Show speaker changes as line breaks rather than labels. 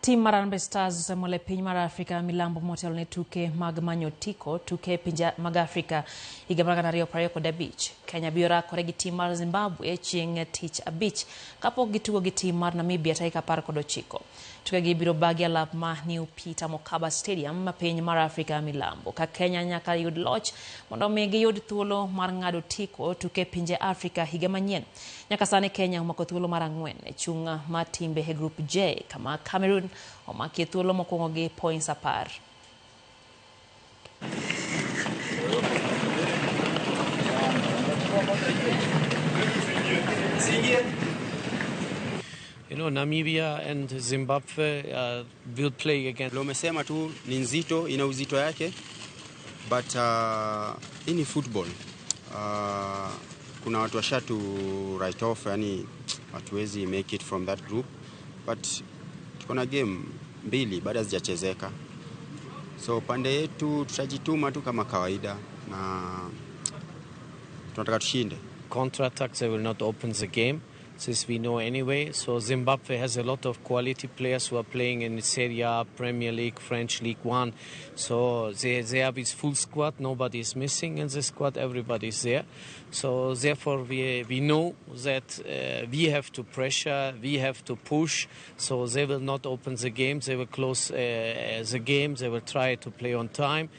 Tim mar Harambee Stars osemole piny mar Afrika milambo motelone tuke mag manyo otiko tuke pinje mag Afrika higa mar 2025. Kenya biro rakore gi tim mar Zimbabwe chieng' tich abich kapok gitugo gi tim mar Namibia tarik 19. Tukegi biro bagi alap ma New Peter Mokaba Stadium ma piny mar Afrika milambo. Ka Kenya nyaka yud loch mondo mi giyud thuolo mar ng'ado otiko tuke pinje Afrika higa manyien. Nyaka sani Kenya omako thuolo mar 4 e chung' mar timbe e Group J, kama Cameroon omaki thuolo mokwongo gi points 10.
You know, Namibia and Zimbabwe will play again.
Umesema tu ni nzito, ina uzito yake, but ini football. Kuna watu washatu write off, yani hatuwezi make it from that group, but tukona game 2 baada zijachezeka. So pande yetu tutajituma tu kama kawaida na tunataka tushinde.
Counter-attacks, they will not open the game, since we know anyway. So Zimbabwe has a lot of quality players who are playing in Serie A, Premier League, French League 1. So they have this full squad. Nobody is missing in the squad. Everybody is there. So therefore we know that we have to pressure, we have to push. So they will not open the game. They will close the game. They will try to play on time.